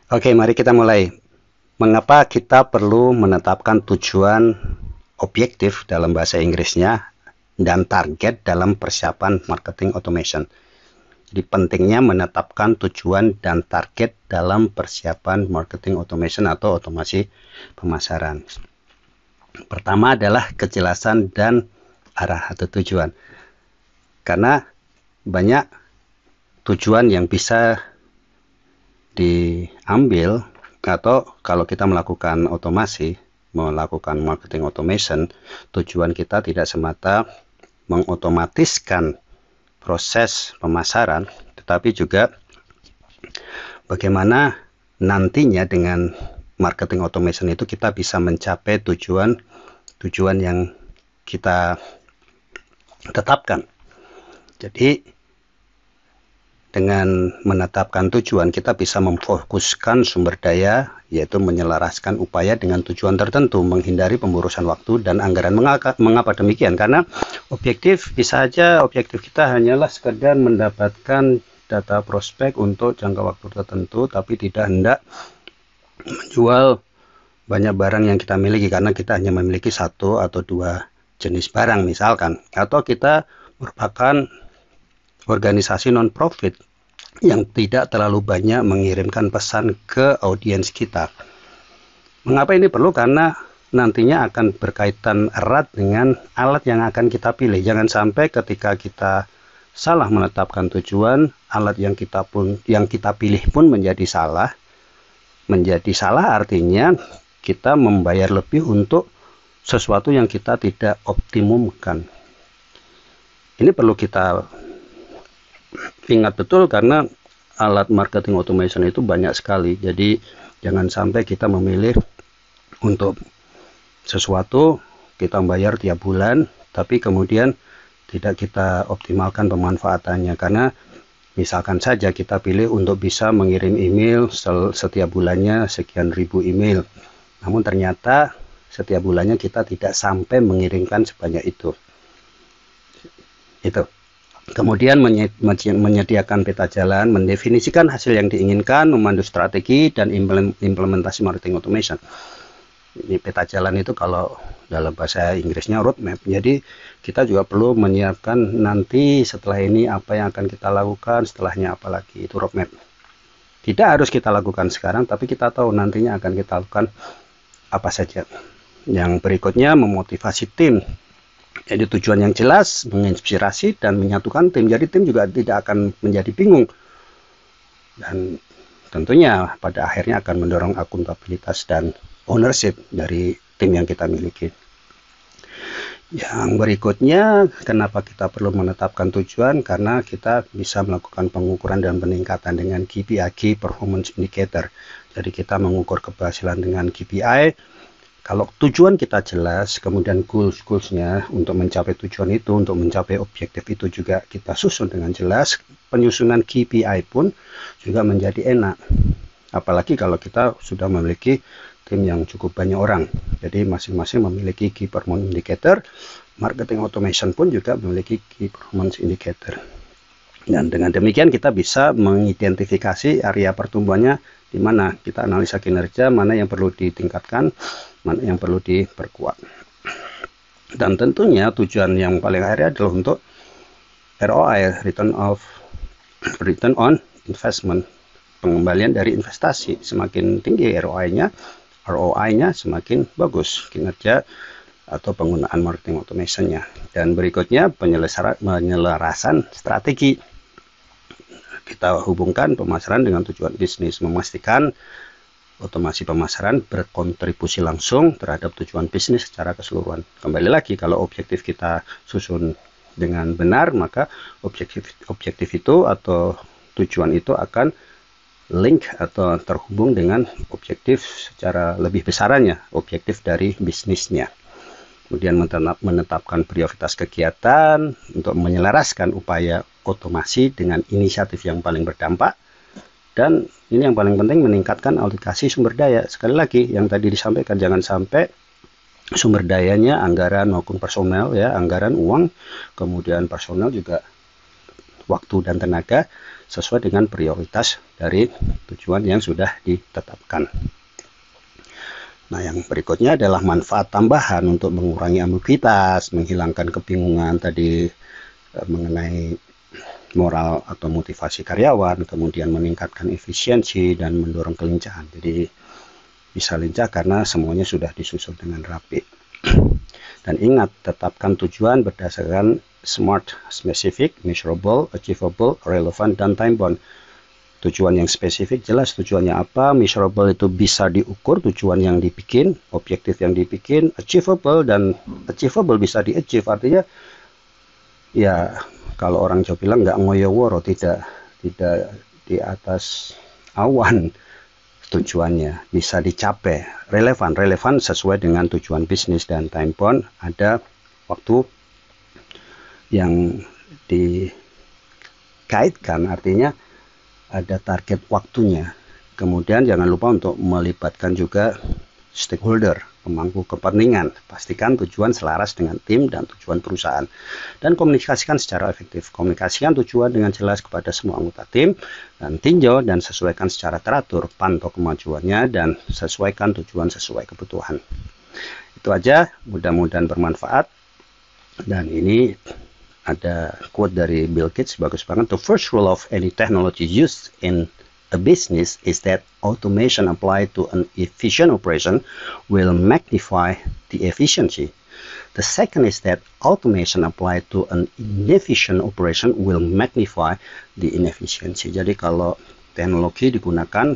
Oke, mari kita mulai. Mengapa kita perlu menetapkan tujuan objektif dalam bahasa Inggrisnya dan target dalam persiapan marketing automation? Jadi pentingnya menetapkan tujuan dan target dalam persiapan marketing automation atau otomasi pemasaran. Pertama adalah kejelasan dan arah atau tujuan. Karena banyak tujuan yang bisa diambil, atau kalau kita melakukan otomasi, melakukan marketing automation, tujuan kita tidak semata mengotomatiskan proses pemasaran, tetapi juga bagaimana nantinya dengan marketing automation itu kita bisa mencapai tujuan yang kita tetapkan. Jadi dengan menetapkan tujuan, kita bisa memfokuskan sumber daya, yaitu menyelaraskan upaya dengan tujuan tertentu, menghindari pemborosan waktu dan anggaran. Mengapa demikian? Karena bisa saja objektif kita hanyalah sekedar mendapatkan data prospek untuk jangka waktu tertentu, tapi tidak hendak menjual banyak barang yang kita miliki, karena kita hanya memiliki satu atau dua jenis barang misalkan. Atau kita merupakan organisasi non-profit yang tidak terlalu banyak mengirimkan pesan ke audiens kita. Mengapa ini perlu? Karena nantinya akan berkaitan erat dengan alat yang akan kita pilih. Jangan sampai ketika kita salah menetapkan tujuan, alat yang kita pilih pun menjadi salah. Menjadi salah artinya kita membayar lebih untuk sesuatu yang kita tidak optimumkan. Ini perlu kita ingat betul, karena alat marketing automation itu banyak sekali. Jadi jangan sampai kita memilih untuk sesuatu, kita bayar tiap bulan, tapi kemudian tidak kita optimalkan pemanfaatannya. Karena misalkan saja kita pilih untuk bisa mengirim email setiap bulannya sekian ribu email, namun ternyata setiap bulannya kita tidak sampai mengirimkan sebanyak itu. Kemudian menyediakan peta jalan, mendefinisikan hasil yang diinginkan, memandu strategi, dan implementasi marketing automation. Ini peta jalan itu kalau dalam bahasa Inggrisnya roadmap. Jadi kita juga perlu menyiapkan nanti setelah ini apa yang akan kita lakukan, setelahnya apa lagi, itu roadmap. Tidak harus kita lakukan sekarang, tapi kita tahu nantinya akan kita lakukan apa saja. Yang berikutnya, memotivasi tim. Jadi tujuan yang jelas, menginspirasi dan menyatukan tim. Jadi tim juga tidak akan menjadi bingung. Dan tentunya pada akhirnya akan mendorong akuntabilitas dan ownership dari tim yang kita miliki. Yang berikutnya, kenapa kita perlu menetapkan tujuan? Karena kita bisa melakukan pengukuran dan peningkatan dengan KPI, Key Performance Indicator. Jadi kita mengukur keberhasilan dengan KPI. Kalau tujuan kita jelas, kemudian goals-nya untuk mencapai tujuan itu, untuk mencapai objektif itu juga kita susun dengan jelas, penyusunan KPI pun juga menjadi enak. Apalagi kalau kita sudah memiliki tim yang cukup banyak orang. Jadi masing-masing memiliki Key Performance Indicator, marketing automation pun juga memiliki Key Performance Indicator. Dan dengan demikian kita bisa mengidentifikasi area pertumbuhannya di mana, kita analisa kinerja, mana yang perlu ditingkatkan, mana yang perlu diperkuat. Dan tentunya tujuan yang paling akhir adalah untuk ROI, return on investment, pengembalian dari investasi. Semakin tinggi ROI-nya semakin bagus kinerja atau penggunaan marketing automation-nya. Dan berikutnya, penyelarasan strategi. Kita hubungkan pemasaran dengan tujuan bisnis, memastikan otomasi pemasaran berkontribusi langsung terhadap tujuan bisnis secara keseluruhan. Kembali lagi, kalau objektif kita susun dengan benar, maka objektif itu atau tujuan itu akan link atau terhubung dengan objektif secara lebih besarannya, objektif dari bisnisnya. Kemudian menetapkan prioritas kegiatan untuk menyelaraskan upaya otomasi dengan inisiatif yang paling berdampak. Dan ini yang paling penting, meningkatkan alokasi sumber daya. Sekali lagi yang tadi disampaikan, jangan sampai sumber dayanya anggaran maupun personel, ya, anggaran uang, kemudian personel juga waktu dan tenaga sesuai dengan prioritas dari tujuan yang sudah ditetapkan. Nah, yang berikutnya adalah manfaat tambahan untuk mengurangi ambiguitas, menghilangkan kebingungan tadi mengenai moral atau motivasi karyawan, kemudian meningkatkan efisiensi dan mendorong kelincahan. Jadi bisa lincah karena semuanya sudah disusun dengan rapi. Dan ingat, tetapkan tujuan berdasarkan SMART, specific, measurable, achievable, relevant, dan time bound. Tujuan yang spesifik jelas tujuannya apa, measurable itu bisa diukur tujuan yang dibikin, objektif yang dibikin, achievable, dan achievable bisa di-achieve, artinya ya kalau orang Jawa bilang nggak ngoyo-woro, tidak di atas awan tujuannya, bisa dicapai. Relevan sesuai dengan tujuan bisnis, dan time bound ada waktu yang dikaitkan, artinya ada target waktunya. Kemudian jangan lupa untuk melibatkan juga stakeholder, pemangku kepentingan. Pastikan tujuan selaras dengan tim dan tujuan perusahaan. Dan komunikasikan secara efektif. Komunikasikan tujuan dengan jelas kepada semua anggota tim, dan tinjau dan sesuaikan secara teratur, pantau kemajuannya, dan sesuaikan tujuan sesuai kebutuhan. Itu aja, mudah-mudahan bermanfaat. Dan ini ada quote dari Bill Gates, bagus banget. The first rule of any technology used in a business is that automation applied to an efficient operation will magnify the efficiency. The second is that automation applied to an inefficient operation will magnify the inefficiency. Jadi kalau teknologi digunakan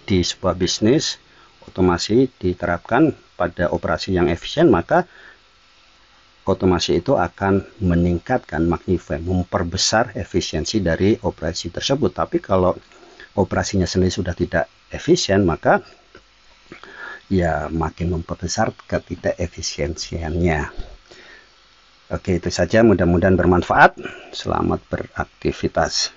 di sebuah bisnis, otomasi diterapkan pada operasi yang efisien, maka otomasi itu akan meningkatkan, magnify, memperbesar efisiensi dari operasi tersebut. Tapi kalau operasinya sendiri sudah tidak efisien, maka ya makin memperbesar ketidakefisiensiannya. Oke, itu saja, mudah-mudahan bermanfaat. Selamat beraktivitas.